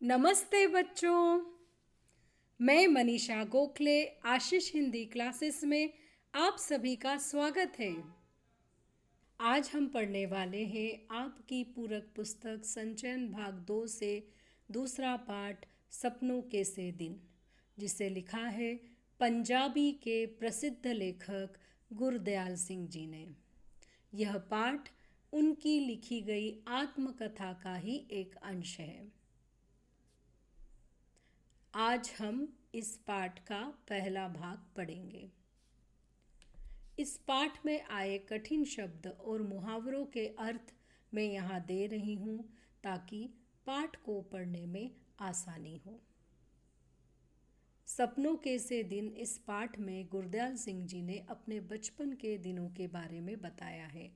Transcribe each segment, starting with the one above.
नमस्ते बच्चों। मैं मनीषा गोखले आशीष हिंदी क्लासेस में आप सभी का स्वागत है। आज हम पढ़ने वाले हैं आपकी पूरक पुस्तक संचयन भाग 2 से दूसरा पाठ सपनों के से दिन, जिसे लिखा है पंजाबी के प्रसिद्ध लेखक गुरदयाल सिंह जी ने। यह पाठ उनकी लिखी गई आत्मकथा का ही एक अंश है। आज हम इस पाठ का पहला भाग पढ़ेंगे। इस पाठ में आए कठिन शब्द और मुहावरों के अर्थ मैं यहाँ दे रही हूँ ताकि पाठ को पढ़ने में आसानी हो। सपनों के से दिन इस पाठ में गुरदयाल सिंह जी ने अपने बचपन के दिनों के बारे में बताया है।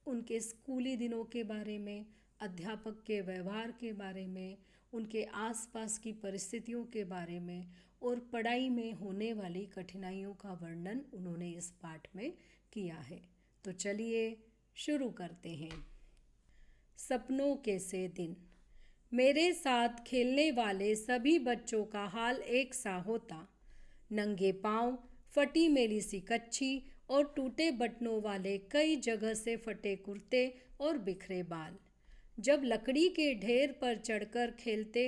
उनके स्कूली दिनों के बारे में, अध्यापक के व्यवहार के बारे में, उनके आसपास की परिस्थितियों के बारे में और पढ़ाई में होने वाली कठिनाइयों का वर्णन उन्होंने इस पाठ में किया है। तो चलिए शुरू करते हैं। सपनों के से दिन। मेरे साथ खेलने वाले सभी बच्चों का हाल एक सा होता। नंगे पांव, फटी मेली सी कच्छी और टूटे बटनों वाले कई जगह से फटे कुर्ते और बिखरे बाल। जब लकड़ी के ढेर पर चढ़कर खेलते,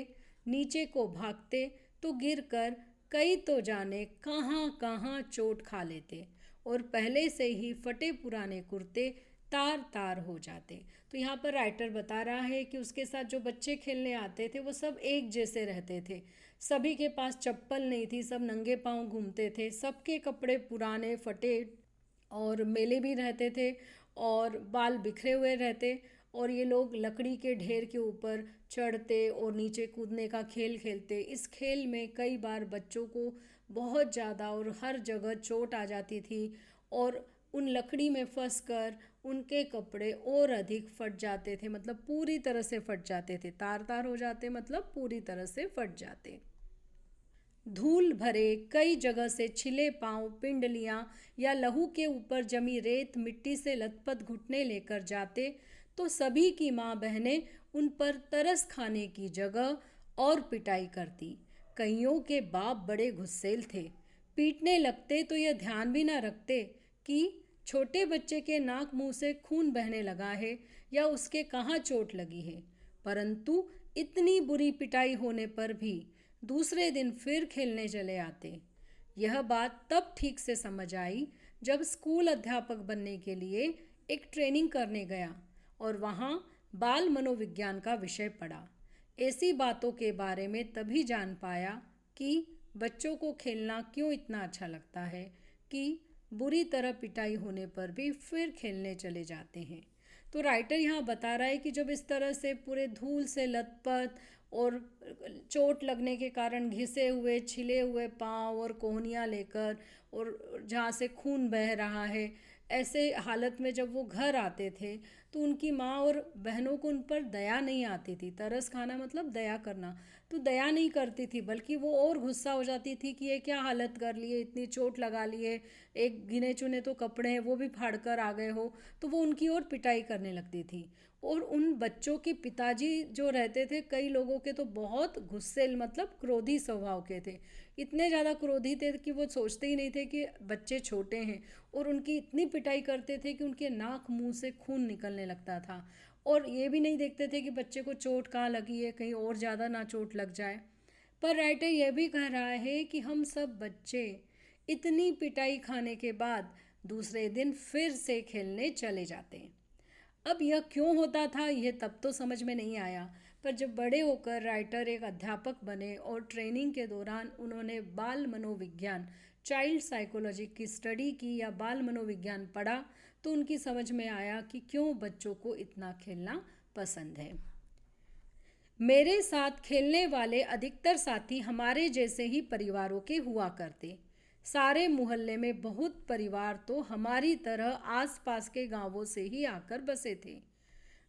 नीचे को भागते तो गिरकर कई तो जाने कहाँ कहाँ चोट खा लेते और पहले से ही फटे पुराने कुर्ते तार तार हो जाते। तो यहाँ पर राइटर बता रहा है कि उसके साथ जो बच्चे खेलने आते थे वो सब एक जैसे रहते थे। सभी के पास चप्पल नहीं थी, सब नंगे पांव घूमते थे, सबके कपड़े पुराने फटे और मेले भी रहते थे और बाल बिखरे हुए रहते। और ये लोग लकड़ी के ढेर के ऊपर चढ़ते और नीचे कूदने का खेल खेलते। इस खेल में कई बार बच्चों को बहुत ज़्यादा और हर जगह चोट आ जाती थी और उन लकड़ी में फंसकर उनके कपड़े और अधिक फट जाते थे, मतलब पूरी तरह से फट जाते थे। तार तार हो जाते मतलब पूरी तरह से फट जाते। धूल भरे कई जगह से छिले पांव पिंडलियां या लहू के ऊपर जमी रेत मिट्टी से लथपथ घुटने लेकर जाते तो सभी की माँ बहनें उन पर तरस खाने की जगह और पिटाई करती। कईयों के बाप बड़े गुस्सैल थे, पीटने लगते तो यह ध्यान भी न रखते कि छोटे बच्चे के नाक मुंह से खून बहने लगा है या उसके कहाँ चोट लगी है। परंतु इतनी बुरी पिटाई होने पर भी दूसरे दिन फिर खेलने चले आते। यह बात तब ठीक से समझ आई जब स्कूल अध्यापक बनने के लिए एक ट्रेनिंग करने गया और वहाँ बाल मनोविज्ञान का विषय पढ़ा। ऐसी बातों के बारे में तभी जान पाया कि बच्चों को खेलना क्यों इतना अच्छा लगता है कि बुरी तरह पिटाई होने पर भी फिर खेलने चले जाते हैं। तो राइटर यहाँ बता रहा है कि जब इस तरह से पूरे धूल से लथपथ और चोट लगने के कारण घिसे हुए छिले हुए पाँव और कोहनियाँ लेकर और जहाँ से खून बह रहा है, ऐसे हालत में जब वो घर आते थे तो उनकी माँ और बहनों को उन पर दया नहीं आती थी। तरस खाना मतलब दया करना, तो दया नहीं करती थी बल्कि वो और गुस्सा हो जाती थी कि ये क्या हालत कर लिए, इतनी चोट लगा लिए, एक गिने चुने तो कपड़े हैं वो भी फाड़ कर आ गए हो। तो वो उनकी और पिटाई करने लगती थी। और उन बच्चों के पिताजी जो रहते थे, कई लोगों के तो बहुत गुस्सेल मतलब क्रोधी स्वभाव के थे। इतने ज़्यादा क्रोधी थे कि वो सोचते ही नहीं थे कि बच्चे छोटे हैं और उनकी इतनी पिटाई करते थे कि उनके नाक मुंह से खून निकलने लगता था। और ये भी नहीं देखते थे कि बच्चे को चोट कहाँ लगी है, कहीं और ज़्यादा ना चोट लग जाए। पर राइटर यह भी कह रहा है कि हम सब बच्चे इतनी पिटाई खाने के बाद दूसरे दिन फिर से खेलने चले जाते हैं। अब यह क्यों होता था यह तब तो समझ में नहीं आया, पर जब बड़े होकर राइटर एक अध्यापक बने और ट्रेनिंग के दौरान उन्होंने बाल मनोविज्ञान चाइल्ड साइकोलॉजी की स्टडी की या बाल मनोविज्ञान पढ़ा तो उनकी समझ में आया कि क्यों बच्चों को इतना खेलना पसंद है। मेरे साथ खेलने वाले अधिकतर साथी हमारे जैसे ही परिवारों के हुआ करते। सारे मोहल्ले में बहुत परिवार तो हमारी तरह आसपास के गांवों से ही आकर बसे थे।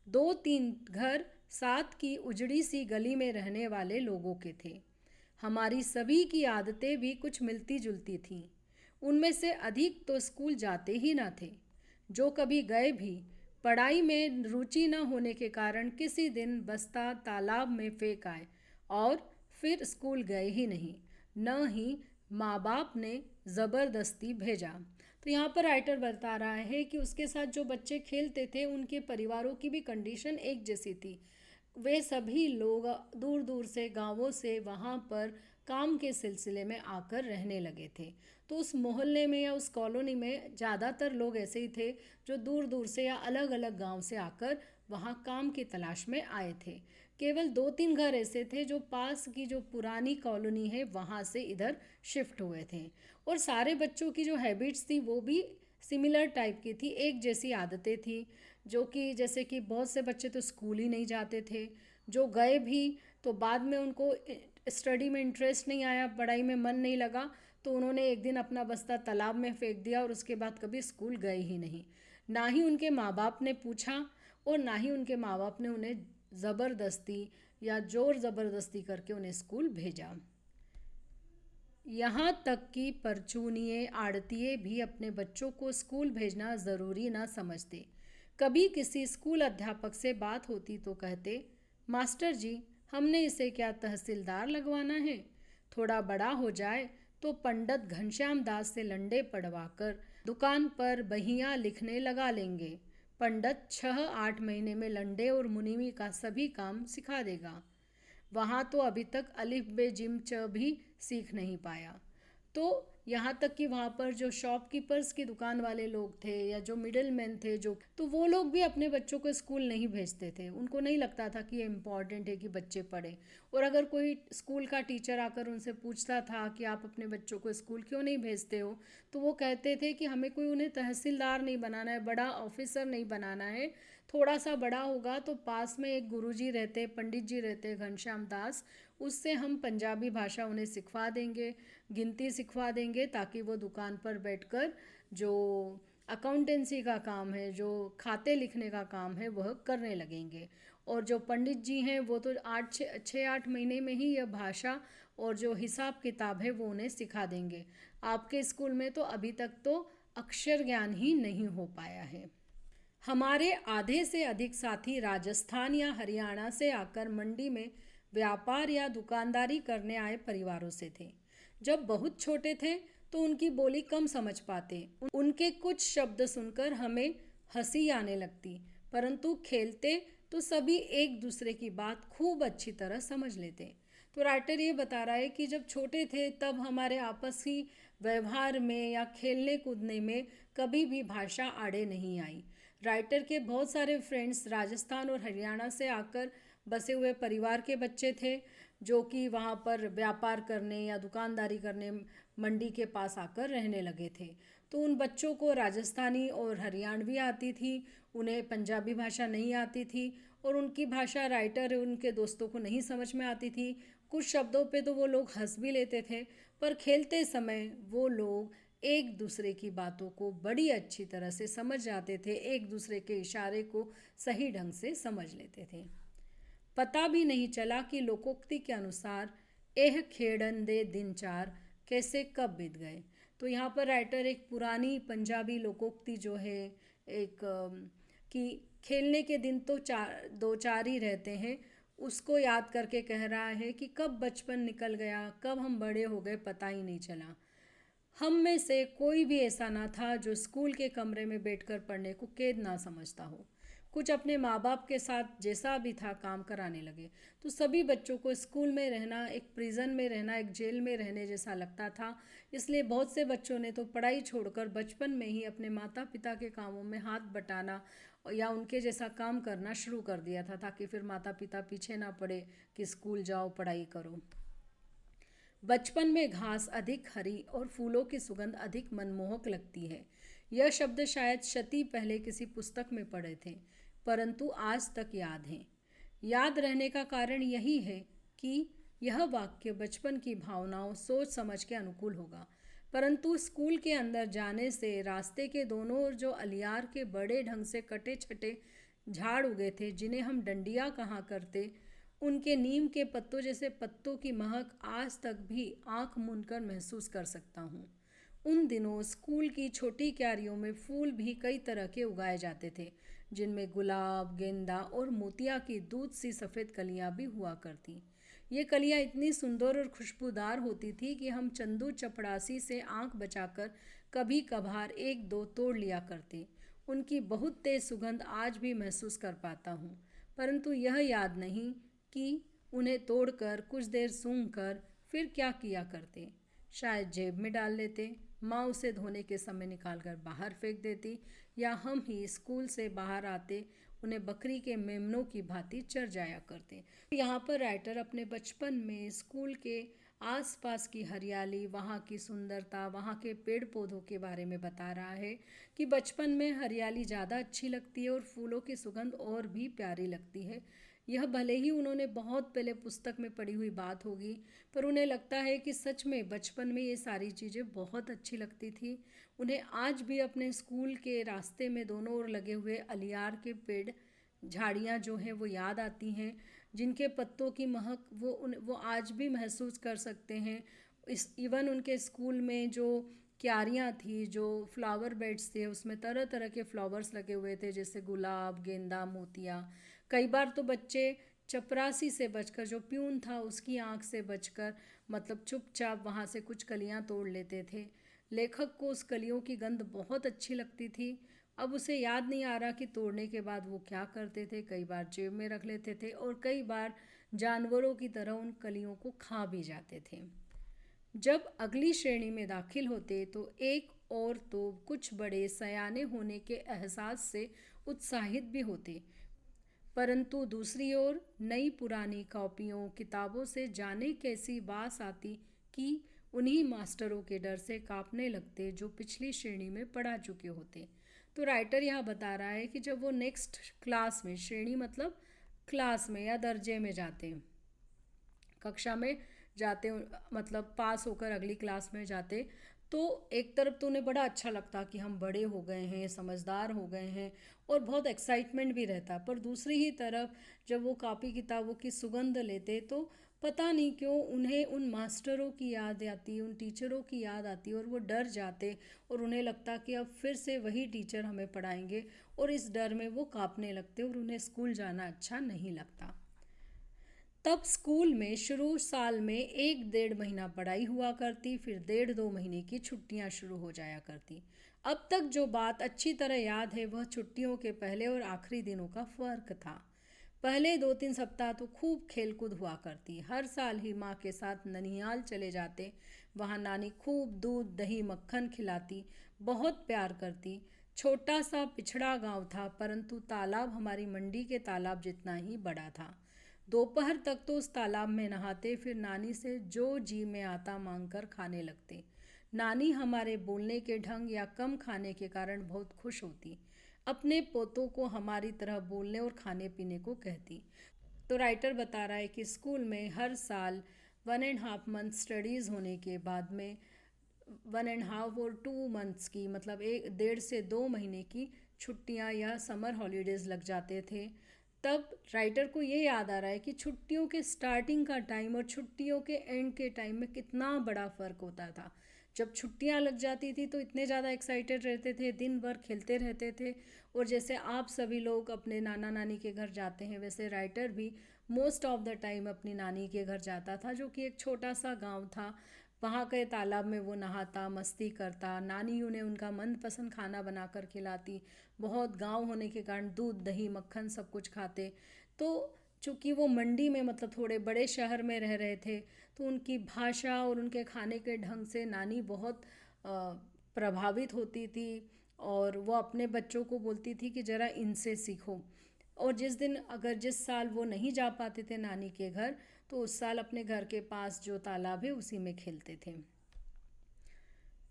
2-3 घर साथ की उजड़ी सी गली में रहने वाले लोगों के थे। हमारी सभी की आदतें भी कुछ मिलती जुलती थीं। उनमें से अधिक तो स्कूल जाते ही न थे। जो कभी गए भी पढ़ाई में रुचि न होने के कारण किसी दिन बस्ता तालाब में फेंक आए और फिर स्कूल गए ही नहीं, न ही माँ बाप ने ज़बरदस्ती भेजा। तो यहाँ पर राइटर बता रहा है कि उसके साथ जो बच्चे खेलते थे उनके परिवारों की भी कंडीशन एक जैसी थी। वे सभी लोग दूर दूर से गांवों से वहाँ पर काम के सिलसिले में आकर रहने लगे थे। तो उस मोहल्ले में या उस कॉलोनी में ज़्यादातर लोग ऐसे ही थे जो दूर दूर से या अलग अलग गांव से आकर वहाँ काम की तलाश में आए थे। केवल 2-3 घर ऐसे थे जो पास की जो पुरानी कॉलोनी है वहाँ से इधर शिफ्ट हुए थे। और सारे बच्चों की जो हैबिट्स थी वो भी सिमिलर टाइप की थी, एक जैसी आदतें थी। जो कि जैसे कि बहुत से बच्चे तो स्कूल ही नहीं जाते थे, जो गए भी तो बाद में उनको स्टडी में इंटरेस्ट नहीं आया, पढ़ाई में मन नहीं लगा, तो उन्होंने एक दिन अपना बस्ता तालाब में फेंक दिया और उसके बाद कभी स्कूल गए ही नहीं। ना ही उनके माँ बाप ने पूछा और ना ही उनके माँ बाप ने उन्हें ज़बरदस्ती या ज़ोर ज़बरदस्ती करके उन्हें स्कूल भेजा। यहाँ तक कि परचूनिए आड़तिए भी अपने बच्चों को स्कूल भेजना ज़रूरी ना समझते। कभी किसी स्कूल अध्यापक से बात होती तो कहते, मास्टर जी, हमने इसे क्या तहसीलदार लगवाना है? थोड़ा बड़ा हो जाए तो पंडित घनश्याम दास से लंडे पड़वाकर दुकान पर बहियां लिखने लगा लेंगे। पंडित 6-8 महीने में लंडे और मुनिमी का सभी काम सिखा देगा। वहाँ तो अभी तक अलिफ बे जिम च भी सीख नहीं पाया। तो यहाँ तक कि वहाँ पर जो शॉपकीपर्स की दुकान वाले लोग थे या जो मिडिल मैन थे, जो तो वो लोग भी अपने बच्चों को स्कूल नहीं भेजते थे। उनको नहीं लगता था कि ये इम्पॉर्टेंट है कि बच्चे पढ़ें। और अगर कोई स्कूल का टीचर आकर उनसे पूछता था कि आप अपने बच्चों को स्कूल क्यों नहीं भेजते हो, तो वो कहते थे कि हमें कोई उन्हें तहसीलदार नहीं बनाना है, बड़ा ऑफिसर नहीं बनाना है। थोड़ा सा बड़ा होगा तो पास में एक गुरुजी रहते, पंडित जी रहते घनश्याम दास, उससे हम पंजाबी भाषा उन्हें सिखवा देंगे, गिनती सिखवा देंगे, ताकि वो दुकान पर बैठकर जो अकाउंटेंसी का काम है, जो खाते लिखने का काम है, वह करने लगेंगे। और जो पंडित जी हैं वो तो 6-8 महीने में ही यह भाषा और जो हिसाब किताब है वो उन्हें सिखा देंगे। आपके स्कूल में तो अभी तक तो अक्षर ज्ञान ही नहीं हो पाया है। हमारे आधे से अधिक साथी राजस्थान या हरियाणा से आकर मंडी में व्यापार या दुकानदारी करने आए परिवारों से थे। जब बहुत छोटे थे तो उनकी बोली कम समझ पाते, उनके कुछ शब्द सुनकर हमें हंसी आने लगती, परंतु खेलते तो सभी एक दूसरे की बात खूब अच्छी तरह समझ लेते। तो राइटर ये बता रहा है कि जब छोटे थे तब हमारे आपसी व्यवहार में या खेलने कूदने में कभी भी भाषा आड़े नहीं आई। राइटर के बहुत सारे फ्रेंड्स राजस्थान और हरियाणा से आकर बसे हुए परिवार के बच्चे थे, जो कि वहाँ पर व्यापार करने या दुकानदारी करने मंडी के पास आकर रहने लगे थे। तो उन बच्चों को राजस्थानी और हरियाणवी आती थी, उन्हें पंजाबी भाषा नहीं आती थी और उनकी भाषा राइटर और उनके दोस्तों को नहीं समझ में आती थी। कुछ शब्दों पे तो वो लोग हंस भी लेते थे, पर खेलते समय वो लोग एक दूसरे की बातों को बड़ी अच्छी तरह से समझ जाते थे, एक दूसरे के इशारे को सही ढंग से समझ लेते थे। पता भी नहीं चला कि लोकोक्ति के अनुसार एह खेड़न दे दिन चार कैसे कब बीत गए। तो यहाँ पर राइटर एक पुरानी पंजाबी लोकोक्ति जो है एक कि खेलने के दिन तो 2-4 ही रहते हैं, उसको याद करके कह रहा है कि कब बचपन निकल गया, कब हम बड़े हो गए, पता ही नहीं चला। हम में से कोई भी ऐसा ना था जो स्कूल के कमरे में बैठकर पढ़ने को कैद ना समझता हो। कुछ अपने माँ बाप के साथ जैसा भी था काम कराने लगे। तो सभी बच्चों को स्कूल में रहना एक प्रिजन में रहना, एक जेल में रहने जैसा लगता था। इसलिए बहुत से बच्चों ने तो पढ़ाई छोड़कर बचपन में ही अपने माता पिता के कामों में हाथ बटाना या उनके जैसा काम करना शुरू कर दिया था, ताकि फिर माता पिता पीछे ना पड़े कि स्कूल जाओ, पढ़ाई करो। बचपन में घास अधिक हरी और फूलों की सुगंध अधिक मनमोहक लगती है। यह शब्द शायद शती पहले किसी पुस्तक में पढ़े थे, परंतु आज तक याद हैं। याद रहने का कारण यही है कि यह वाक्य बचपन की भावनाओं सोच समझ के अनुकूल होगा, परंतु स्कूल के अंदर जाने से रास्ते के दोनों ओर जो अलियार के बड़े ढंग से कटे छटे झाड़ उगे थे, जिन्हें हम डंडियाँ कहा करते, उनके नीम के पत्तों जैसे पत्तों की महक आज तक भी आंख मूंदकर महसूस कर सकता हूँ। उन दिनों स्कूल की छोटी क्यारियों में फूल भी कई तरह के उगाए जाते थे, जिनमें गुलाब, गेंदा और मोतिया की दूध सी सफ़ेद कलियां भी हुआ करती। ये कलियां इतनी सुंदर और खुशबूदार होती थी कि हम चंदू चपड़ासी से आंख बचाकर कभी कभार एक दो तोड़ लिया करते। उनकी बहुत तेज सुगंध आज भी महसूस कर पाता हूँ, परंतु यह याद नहीं कि उन्हें तोड़कर कुछ देर सूंघकर फिर क्या किया करते। शायद जेब में डाल लेते, माँ उसे धोने के समय निकालकर बाहर फेंक देती, या हम ही स्कूल से बाहर आते उन्हें बकरी के मेमनों की भांति चर जाया करते। यहाँ पर राइटर अपने बचपन में स्कूल के आसपास की हरियाली, वहाँ की सुंदरता, वहाँ के पेड़ पौधों के बारे में बता रहा है कि बचपन में हरियाली ज़्यादा अच्छी लगती है और फूलों की सुगंध और भी प्यारी लगती है। यह भले ही उन्होंने बहुत पहले पुस्तक में पढ़ी हुई बात होगी, पर उन्हें लगता है कि सच में बचपन में ये सारी चीज़ें बहुत अच्छी लगती थी। उन्हें आज भी अपने स्कूल के रास्ते में दोनों ओर लगे हुए अलियार के पेड़, झाड़ियाँ जो हैं वो याद आती हैं, जिनके पत्तों की महक वो आज भी महसूस कर सकते हैं। इवन उनके स्कूल में जो क्यारियाँ थी, जो फ्लावर बेड्स थे, उसमें तरह तरह के फ्लावर्स लगे हुए थे, जैसे गुलाब, गेंदा, मोतिया। कई बार तो बच्चे चपरासी से बचकर, जो प्यून था उसकी आंख से बचकर, मतलब चुपचाप वहाँ से कुछ कलियाँ तोड़ लेते थे। लेखक को उस कलियों की गंध बहुत अच्छी लगती थी। अब उसे याद नहीं आ रहा कि तोड़ने के बाद वो क्या करते थे। कई बार जेब में रख लेते थे और कई बार जानवरों की तरह उन कलियों को खा भी जाते थे। जब अगली श्रेणी में दाखिल होते तो एक और तो कुछ बड़े सयाने होने के एहसास से उत्साहित भी होते, परंतु दूसरी ओर नई पुरानी कॉपियों, किताबों से जाने कैसी बास आती कि उन्हीं मास्टरों के डर से कांपने लगते जो पिछली श्रेणी में पढ़ा चुके होते। तो राइटर यह बता रहा है कि जब वो नेक्स्ट क्लास में, श्रेणी मतलब क्लास में या दर्जे में जाते, कक्षा में जाते, मतलब पास होकर अगली क्लास में जाते, तो एक तरफ तो उन्हें बड़ा अच्छा लगता कि हम बड़े हो गए हैं, समझदार हो गए हैं, और बहुत एक्साइटमेंट भी रहता। पर दूसरी ही तरफ जब वो कॉपी किताबों की सुगंध लेते तो पता नहीं क्यों उन्हें उन मास्टरों की याद आती, उन टीचरों की याद आती, और वो डर जाते और उन्हें लगता कि अब फिर से वही टीचर हमें पढ़ाएंगे, और इस डर में वो कांपने लगते और उन्हें स्कूल जाना अच्छा नहीं लगता। तब स्कूल में शुरू साल में 1-1.5 महीना पढ़ाई हुआ करती, फिर 1.5-2 महीने की छुट्टियां शुरू हो जाया करती। अब तक जो बात अच्छी तरह याद है वह छुट्टियों के पहले और आखिरी दिनों का फ़र्क था। पहले 2-3 सप्ताह तो खूब खेलकूद हुआ करती। हर साल ही माँ के साथ ननिहाल चले जाते। वहाँ नानी खूब दूध, दही, मक्खन खिलाती, बहुत प्यार करती। छोटा सा पिछड़ा गांव था, परंतु तालाब हमारी मंडी के तालाब जितना ही बड़ा था। दोपहर तक तो उस तालाब में नहाते, फिर नानी से जो जी में आता मांगकर खाने लगते। नानी हमारे बोलने के ढंग या कम खाने के कारण बहुत खुश होती, अपने पोतों को हमारी तरह बोलने और खाने पीने को कहती। तो राइटर बता रहा है कि स्कूल में हर साल 1.5 मंथ स्टडीज़ होने के बाद में 1.5 और 2 मंथ्स की, मतलब 1.5 से 2 महीने की छुट्टियां या समर हॉलीडेज़ लग जाते थे। तब राइटर को ये याद आ रहा है कि छुट्टियों के स्टार्टिंग का टाइम और छुट्टियों के एंड के टाइम में कितना बड़ा फ़र्क होता था। जब छुट्टियां लग जाती थी तो इतने ज़्यादा एक्साइटेड रहते थे, दिन भर खेलते रहते थे, और जैसे आप सभी लोग अपने नाना नानी के घर जाते हैं, वैसे राइटर भी मोस्ट ऑफ द टाइम अपनी नानी के घर जाता था, जो कि एक छोटा सा गांव था। वहाँ के तालाब में वो नहाता, मस्ती करता। नानी उन्हें उनका मनपसंद खाना बनाकर खिलाती। बहुत गांव होने के कारण दूध, दही, मक्खन सब कुछ खाते। तो चूँकि वो मंडी में, मतलब थोड़े बड़े शहर में रह रहे थे, तो उनकी भाषा और उनके खाने के ढंग से नानी बहुत प्रभावित होती थी, और वो अपने बच्चों को बोलती थी कि ज़रा इनसे सीखो। और जिस साल वो नहीं जा पाते थे नानी के घर, तो उस साल अपने घर के पास जो तालाब है उसी में खेलते थे।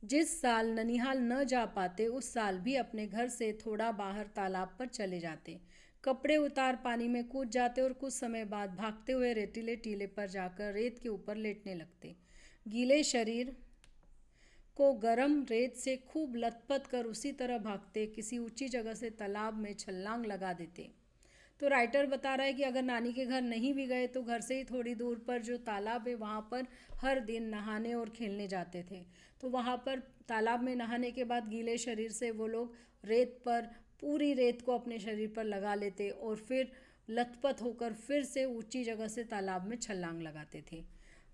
जिस साल ननिहाल न जा पाते उस साल भी अपने घर से थोड़ा बाहर तालाब पर चले जाते, कपड़े उतार पानी में कूद जाते और कुछ समय बाद भागते हुए रेतीले टीले पर जाकर रेत के ऊपर लेटने लगते। गीले शरीर को गर्म रेत से खूब लथपथ कर उसी तरह भागते, किसी ऊंची जगह से तालाब में छलांग लगा देते। तो राइटर बता रहा है कि अगर नानी के घर नहीं भी गए तो घर से ही थोड़ी दूर पर जो तालाब है वहाँ पर हर दिन नहाने और खेलने जाते थे। तो वहाँ पर तालाब में नहाने के बाद गीले शरीर से वो लोग रेत पर पूरी रेत को अपने शरीर पर लगा लेते और फिर लथपथ होकर फिर से ऊंची जगह से तालाब में छलांग लगाते थे।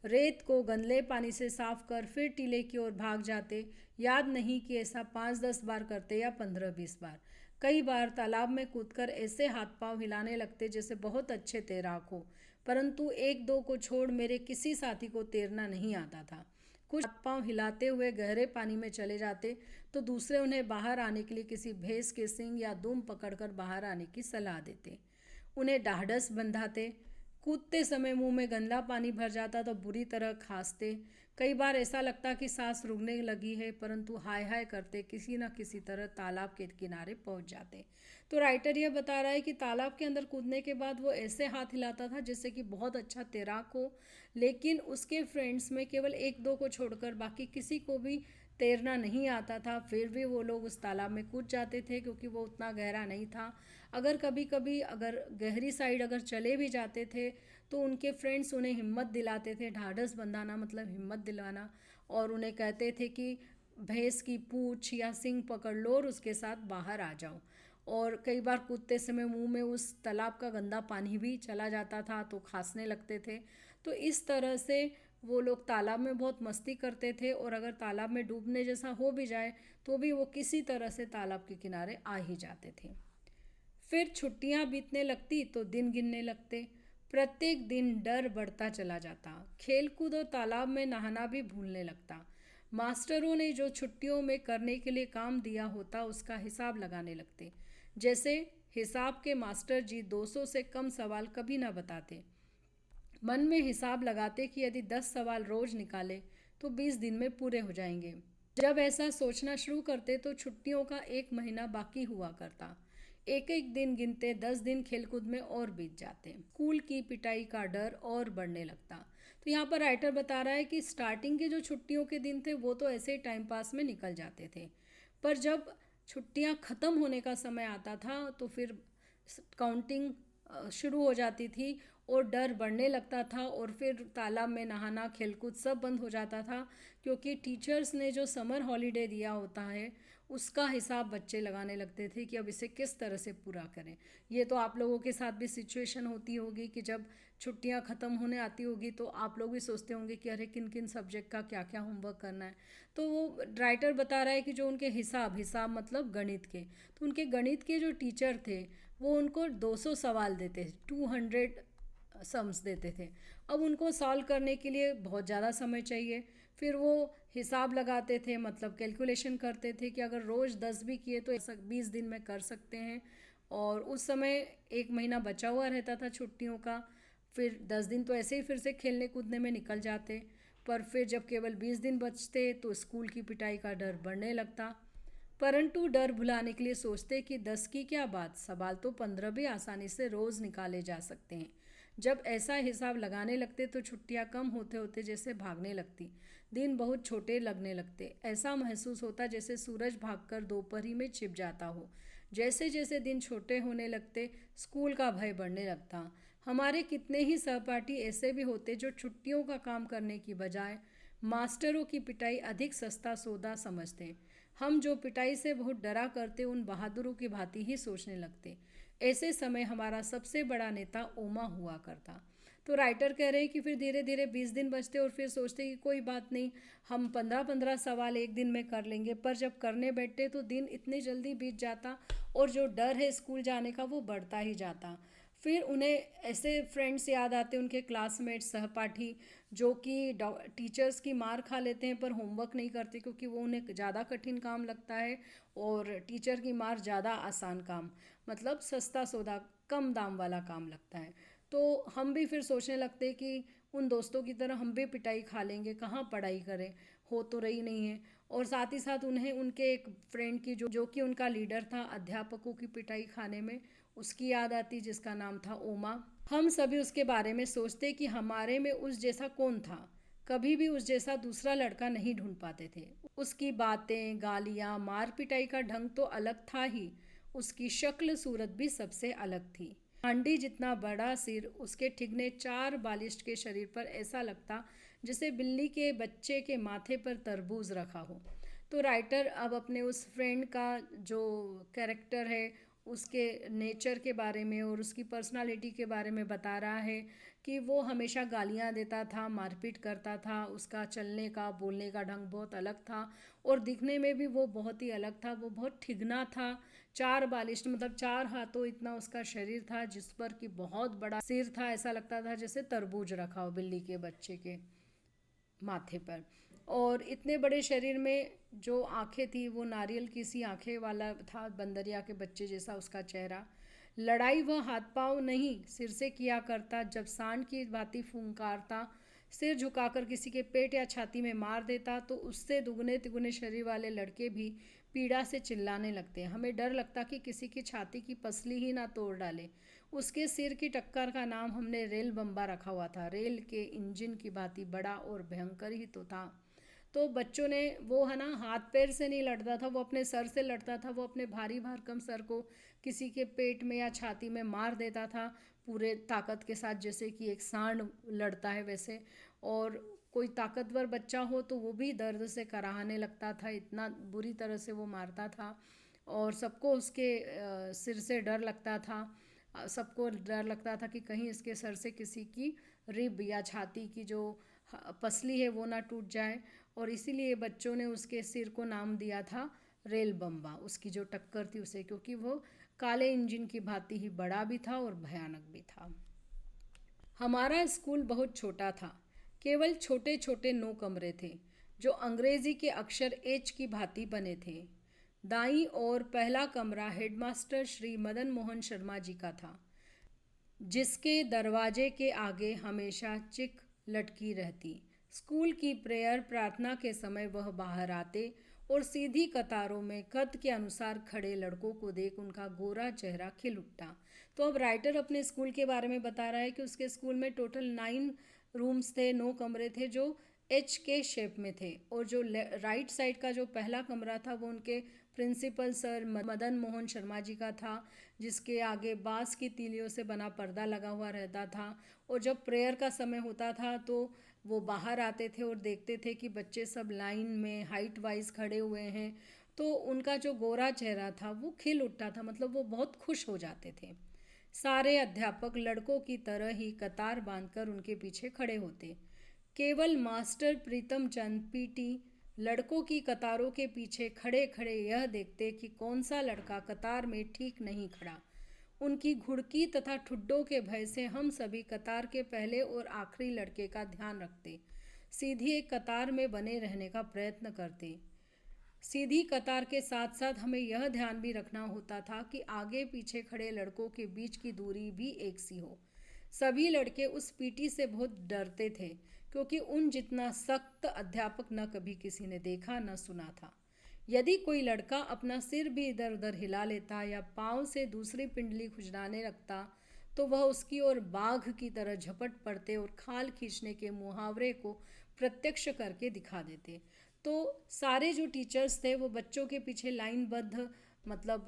रेत को गंदले पानी से साफ कर फिर टीले की ओर भाग जाते। याद नहीं कि ऐसा 5-10 बार करते या 15-20 बार। कई बार तालाब में कूदकर ऐसे हाथ पांव हिलाने लगते जैसे बहुत अच्छे तैराक हो, परंतु एक दो को छोड़ मेरे किसी साथी को तैरना नहीं आता था। कुछ हाथ पांव हिलाते हुए गहरे पानी में चले जाते तो दूसरे उन्हें बाहर आने के लिए किसी भैंस के सींग या दुम पकड़कर बाहर आने की सलाह देते। उन्हें ढाढ़स बंधाते। कूदते समय मुंह में गंदा पानी भर जाता तो बुरी तरह खांसते। कई बार ऐसा लगता कि सांस रुकने लगी है, परंतु हाय हाय करते किसी न किसी तरह तालाब के किनारे पहुंच जाते। तो राइटर यह बता रहा है कि तालाब के अंदर कूदने के बाद वो ऐसे हाथ हिलाता था जैसे कि बहुत अच्छा तैराक हो, लेकिन उसके फ्रेंड्स में केवल एक दो को छोड़कर बाकी किसी को भी तैरना नहीं आता था। फिर भी वो लोग उस तालाब में कूद जाते थे क्योंकि वो उतना गहरा नहीं था। अगर कभी कभी अगर गहरी साइड अगर चले भी जाते थे तो उनके फ्रेंड्स उन्हें हिम्मत दिलाते थे। ढाढ़स बंधाना मतलब हिम्मत दिलाना, और उन्हें कहते थे कि भैंस की पूंछ या सींग पकड़ लो और उसके साथ बाहर आ जाओ। और कई बार कूदते समय मुंह में उस तालाब का गंदा पानी भी चला जाता था तो खांसने लगते थे। तो इस तरह से वो लोग तालाब में बहुत मस्ती करते थे, और अगर तालाब में डूबने जैसा हो भी जाए तो भी वो किसी तरह से तालाब के किनारे आ ही जाते थे। फिर छुट्टियां बीतने लगती तो दिन गिनने लगते। प्रत्येक दिन डर बढ़ता चला जाता। खेलकूद और तालाब में नहाना भी भूलने लगता। मास्टरों ने जो छुट्टियों में करने के लिए काम दिया होता उसका हिसाब लगाने लगते। जैसे हिसाब के मास्टर जी 200 से कम सवाल कभी ना बताते। मन में हिसाब लगाते कि यदि 10 सवाल रोज निकाले तो 20 दिन में पूरे हो जाएंगे। जब ऐसा सोचना शुरू करते तो छुट्टियों का 1 महीना बाकी हुआ करता। एक एक दिन गिनते 10 दिन खेलकूद में और बीत जाते। स्कूल की पिटाई का डर और बढ़ने लगता। तो यहाँ पर राइटर बता रहा है कि स्टार्टिंग के जो छुट्टियों के दिन थे वो तो ऐसे ही टाइम पास में निकल जाते थे, पर जब छुट्टियाँ ख़त्म होने का समय आता था तो फिर काउंटिंग शुरू हो जाती थी और डर बढ़ने लगता था, और फिर तालाब में नहाना खेलकूद सब बंद हो जाता था क्योंकि टीचर्स ने जो समर हॉलीडे दिया होता है उसका हिसाब बच्चे लगाने लगते थे कि अब इसे किस तरह से पूरा करें। ये तो आप लोगों के साथ भी सिचुएशन होती होगी कि जब छुट्टियां ख़त्म होने आती होगी तो आप लोग भी सोचते होंगे कि अरे किन किन सब्जेक्ट का क्या क्या होमवर्क करना है। तो वो राइटर बता रहा है कि जो उनके हिसाब मतलब गणित के, तो उनके गणित के जो टीचर थे वो उनको 200 सवाल देते, 200 सम्स देते थे। अब उनको सॉल्व करने के लिए बहुत ज़्यादा समय चाहिए। फिर वो हिसाब लगाते थे, मतलब कैलकुलेशन करते थे कि अगर रोज़ 10 भी किए तो 20 दिन में कर सकते हैं। और उस समय 1 महीना बचा हुआ रहता था छुट्टियों का। फिर 10 दिन तो ऐसे ही फिर से खेलने कूदने में निकल जाते, पर फिर जब केवल 20 दिन बचते तो स्कूल की पिटाई का डर बढ़ने लगता। परंतु डर भुलाने के लिए सोचते कि 10 की क्या बात, सवाल तो 15 भी आसानी से रोज़ निकाले जा सकते हैं। जब ऐसा हिसाब लगाने लगते तो छुट्टियां कम होते होते जैसे भागने लगती। दिन बहुत छोटे लगने लगते। ऐसा महसूस होता जैसे सूरज भागकर दोपहरी में छिप जाता हो। जैसे जैसे दिन छोटे होने लगते स्कूल का भय बढ़ने लगता। हमारे कितने ही सहपाठी ऐसे भी होते जो छुट्टियों का काम करने की बजाय मास्टरों की पिटाई अधिक सस्ता सौदा समझते। हम जो पिटाई से बहुत डरा करते उन बहादुरों की भांति ही सोचने लगते। ऐसे समय हमारा सबसे बड़ा नेता ओमा हुआ करता। तो राइटर कह रहे हैं कि फिर धीरे धीरे 20 दिन बचते और फिर सोचते कि कोई बात नहीं, हम 15-15 सवाल एक दिन में कर लेंगे। पर जब करने बैठते तो दिन इतनी जल्दी बीत जाता और जो डर है स्कूल जाने का वो बढ़ता ही जाता। फिर उन्हें ऐसे फ्रेंड्स याद आते, उनके क्लासमेट्स, सहपाठी, जो कि टीचर्स की मार खा लेते हैं पर होमवर्क नहीं करते क्योंकि वो उन्हें ज़्यादा कठिन काम लगता है, और टीचर की मार ज़्यादा आसान काम, मतलब सस्ता सौदा, कम दाम वाला काम लगता है। तो हम भी फिर सोचने लगते हैं कि उन दोस्तों की तरह हम भी पिटाई खा लेंगे, कहाँ पढ़ाई करें, हो तो रही नहीं है। और साथ ही साथ उन्हें उनके एक फ्रेंड की जो कि उनका लीडर था अध्यापकों की पिटाई खाने में, उसकी याद आती जिसका नाम था ओमा। हम सभी उसके बारे में सोचते कि हमारे में उस जैसा कौन था। कभी भी उस जैसा दूसरा लड़का नहीं ढूंढ पाते थे। उसकी बातें, गालियाँ, मार पिटाई का ढंग तो अलग था ही, उसकी शक्ल सूरत भी सबसे अलग थी। हांडी जितना बड़ा सिर, उसके ठिगने 4 बालिश के शरीर पर ऐसा लगता जैसे बिल्ली के बच्चे के माथे पर तरबूज रखा हो। तो राइटर अब अपने उस फ्रेंड का जो कैरेक्टर है उसके नेचर के बारे में और उसकी पर्सनालिटी के बारे में बता रहा है कि वो हमेशा गालियाँ देता था, मारपीट करता था, उसका चलने का बोलने का ढंग बहुत अलग था और दिखने में भी वो बहुत ही अलग था। वो बहुत ठिगना था, 4 बालिश मतलब 4 हाथों इतना उसका शरीर था, जिस पर कि बहुत बड़ा सिर था। ऐसा लगता था जैसे तरबूज रखा हो बिल्ली के बच्चे के माथे पर। और इतने बड़े शरीर में जो आंखें थी वो नारियल की सी आंखें वाला था, बंदरिया के बच्चे जैसा उसका चेहरा। लड़ाई वह हाथ पांव नहीं सिर से किया करता, जब सांड की भांति फुंकारता, सिर झुकाकर किसी के पेट या छाती में मार देता तो उससे दुगने तिगुने शरीर वाले लड़के भी पीड़ा से चिल्लाने लगते। हमें डर लगता कि किसी की छाती की पसली ही ना तोड़ डाले। उसके सिर की टक्कर का नाम हमने रेल बम्बा रखा हुआ था। रेल के इंजन की भांति बड़ा और भयंकर ही तो था। तो बच्चों ने वो है ना, हाथ पैर से नहीं लड़ता था, वो अपने सर से लड़ता था। वो अपने भारी भरकम सर को किसी के पेट में या छाती में मार देता था पूरे ताकत के साथ, जैसे कि एक सांड लड़ता है वैसे। और कोई ताकतवर बच्चा हो तो वो भी दर्द से कराहने लगता था, इतना बुरी तरह से वो मारता था। और सबको उसके सिर से डर लगता था। सबको डर लगता था कि कहीं इसके सर से किसी की रिब या छाती की जो पसली है वो ना टूट जाए। और इसीलिए बच्चों ने उसके सिर को नाम दिया था रेल बम्बा, उसकी जो टक्कर थी उसे, क्योंकि वो काले इंजन की भांति ही बड़ा भी था और भयानक भी था। हमारा स्कूल बहुत छोटा था, केवल छोटे छोटे 9 कमरे थे जो अंग्रेजी के अक्षर एच की भांति बने थे। दाईं ओर पहला कमरा हेडमास्टर श्री मदन मोहन शर्मा जी का था, जिसके दरवाजे के आगे हमेशा चिक लटकी रहती। स्कूल की प्रेयर प्रार्थना के समय वह बाहर आते और सीधी कतारों में कद के अनुसार खड़े लड़कों को देख उनका गोरा चेहरा खिल उठता। तो अब राइटर अपने स्कूल के बारे में बता रहा है कि उसके स्कूल में टोटल 9 रूम्स थे, 9 कमरे थे जो एच के शेप में थे। और जो राइट साइड का जो पहला कमरा था वो उनके प्रिंसिपल सर मदन मोहन शर्मा जी का था, जिसके आगे बांस की तीलियों से बना पर्दा लगा हुआ रहता था। और जब प्रेयर का समय होता था तो वो बाहर आते थे और देखते थे कि बच्चे सब लाइन में हाइट वाइज खड़े हुए हैं, तो उनका जो गोरा चेहरा था वो खिल उठता था, मतलब वो बहुत खुश हो जाते थे। सारे अध्यापक लड़कों की तरह ही कतार बांधकर उनके पीछे खड़े होते। केवल मास्टर प्रीतम चंद पीटी लड़कों की कतारों के पीछे खड़े खड़े यह देखते कि कौन सा लड़का कतार में ठीक नहीं खड़ा। उनकी घुड़की तथा ठुड्डों के भय से हम सभी कतार के पहले और आखिरी लड़के का ध्यान रखते, सीधी एक कतार में बने रहने का प्रयत्न करते। सीधी कतार के साथ साथ हमें यह ध्यान भी रखना होता था कि आगे पीछे खड़े लड़कों के बीच की दूरी भी एक सी हो। सभी लड़के उस पीटी से बहुत डरते थे, क्योंकि उन जितना सख्त अध्यापक न कभी किसी ने देखा न सुना था। यदि कोई लड़का अपना सिर भी इधर उधर हिला लेता या पाँव से दूसरी पिंडली खुजलाने लगता तो वह उसकी ओर बाघ की तरह झपट पड़ते और खाल खींचने के मुहावरे को प्रत्यक्ष करके दिखा देते। तो सारे जो टीचर्स थे वो बच्चों के पीछे लाइनबद्ध, मतलब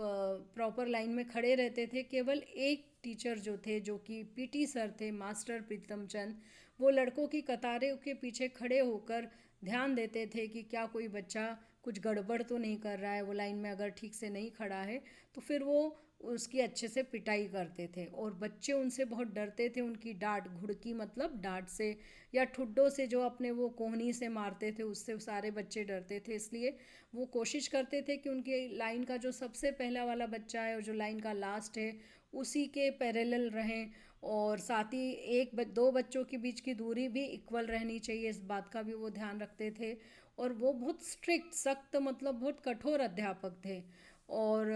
प्रॉपर लाइन में खड़े रहते थे। केवल एक टीचर जो थे, जो कि पीटी सर थे, मास्टर प्रीतम चंद, वो लड़कों की कतारों के पीछे खड़े होकर ध्यान देते थे कि क्या कोई बच्चा कुछ गड़बड़ तो नहीं कर रहा है, वो लाइन में अगर ठीक से नहीं खड़ा है तो फिर वो उसकी अच्छे से पिटाई करते थे। और बच्चे उनसे बहुत डरते थे, उनकी डांट, घुड़की मतलब डांट से, या ठुड्डों से जो अपने वो कोहनी से मारते थे उससे सारे बच्चे डरते थे। इसलिए वो कोशिश करते थे कि उनके लाइन का जो सबसे पहला वाला बच्चा है और जो लाइन का लास्ट है उसी के पैरेलल रहें। और साथ ही दो बच्चों के बीच की दूरी भी इक्वल रहनी चाहिए, इस बात का भी वो ध्यान रखते थे। और वो बहुत स्ट्रिक्ट, सख्त, मतलब बहुत कठोर अध्यापक थे। और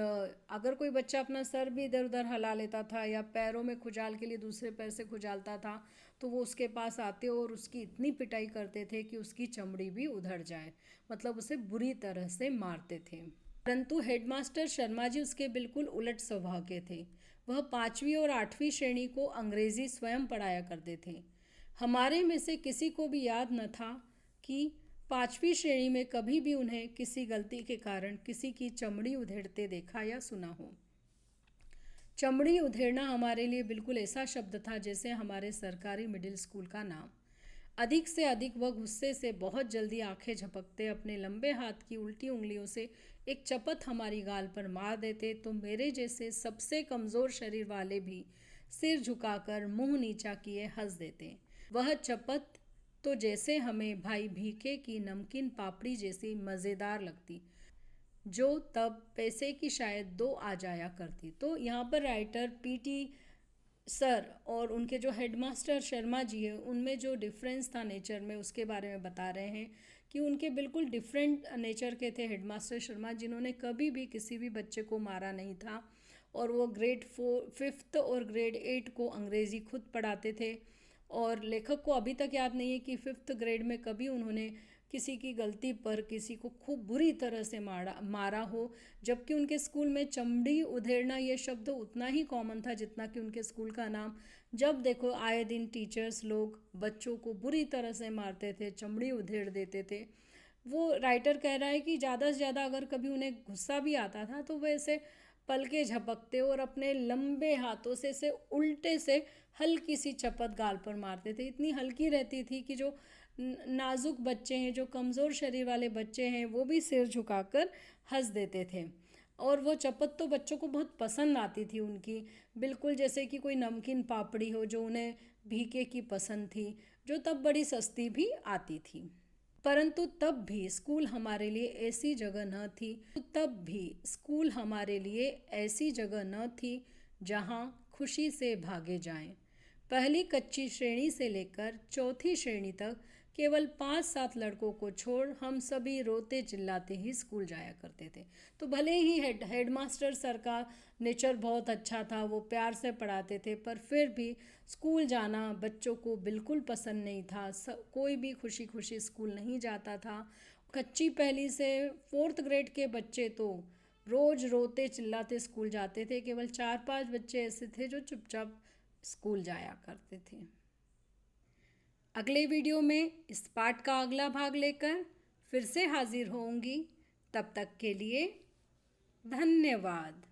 अगर कोई बच्चा अपना सर भी इधर उधर हिला लेता था या पैरों में खुजाल के लिए दूसरे पैर से खुजालता था तो वो उसके पास आते और उसकी इतनी पिटाई करते थे कि उसकी चमड़ी भी उधड़ जाए, मतलब उसे बुरी तरह से मारते थे। परंतु हेडमास्टर शर्मा जी उसके बिल्कुल उलट स्वभाव के थे। वह 5वीं और 8वीं श्रेणी को अंग्रेजी स्वयं पढ़ाया करते थे। हमारे में से किसी को भी याद न था कि 5वीं श्रेणी में कभी भी उन्हें किसी गलती के कारण किसी की चमड़ी उधेड़ते देखा या सुना हो। चमड़ी उधेड़ना हमारे लिए बिल्कुल ऐसा शब्द था जैसे हमारे सरकारी मिडिल स्कूल का नाम। अधिक से अधिक वह गुस्से से बहुत जल्दी आंखें झपकते अपने लंबे हाथ की उल्टी उंगलियों से एक चपत हमारी गाल पर मार देते तो मेरे जैसे सबसे कमज़ोर शरीर वाले भी सिर झुकाकर मुंह नीचा किए हंस देते। वह चपत तो जैसे हमें भाई भीखे की नमकीन पापड़ी जैसी मज़ेदार लगती, जो तब पैसे की शायद 2 आ जाया करती। तो यहाँ पर राइटर पीटी सर और उनके जो हेडमास्टर शर्मा जी है उनमें जो डिफरेंस था नेचर में उसके बारे में बता रहे हैं कि उनके बिल्कुल डिफरेंट नेचर के थे हेडमास्टर शर्मा, जिन्होंने कभी भी किसी भी बच्चे को मारा नहीं था और वो ग्रेड 5th और ग्रेड 8 को अंग्रेज़ी खुद पढ़ाते थे। और लेखक को अभी तक याद नहीं है कि 5th ग्रेड में कभी उन्होंने किसी की गलती पर किसी को खूब बुरी तरह से मारा हो, जबकि उनके स्कूल में चमड़ी उधेड़ना ये शब्द उतना ही कॉमन था जितना कि उनके स्कूल का नाम। जब देखो आए दिन टीचर्स लोग बच्चों को बुरी तरह से मारते थे, चमड़ी उधेड़ देते थे। वो राइटर कह रहा है कि ज़्यादा से ज़्यादा अगर कभी उन्हें गुस्सा भी आता था तो वो ऐसे पलके झपकते और अपने लंबे हाथों से उल्टे से हल्की सी चपत गाल पर मारते थे। इतनी हल्की रहती थी कि जो नाजुक बच्चे हैं, जो कमज़ोर शरीर वाले बच्चे हैं, वो भी सिर झुकाकर हंस देते थे। और वो चपत तो बच्चों को बहुत पसंद आती थी उनकी, बिल्कुल जैसे कि कोई नमकीन पापड़ी हो जो उन्हें भीखे की पसंद थी, जो तब बड़ी सस्ती भी आती थी। परंतु तब भी स्कूल हमारे लिए ऐसी जगह न थी, तब भी स्कूल हमारे लिए ऐसी जगह न थी जहाँ खुशी से भागे जाएं। पहली कच्ची श्रेणी से लेकर चौथी श्रेणी तक केवल 5-7 लड़कों को छोड़ हम सभी रोते चिल्लाते ही स्कूल जाया करते थे। तो भले ही हेडमास्टर सर का नेचर बहुत अच्छा था, वो प्यार से पढ़ाते थे, पर फिर भी स्कूल जाना बच्चों को बिल्कुल पसंद नहीं था। कोई भी खुशी खुशी स्कूल नहीं जाता था। कच्ची पहली से 4th ग्रेड के बच्चे तो रोज़ रोते चिल्लाते स्कूल जाते थे। केवल 4-5 बच्चे ऐसे थे जो चुपचाप स्कूल जाया करते थे। अगले वीडियो में इस पाठ का अगला भाग लेकर फिर से हाजिर होंगी। तब तक के लिए धन्यवाद।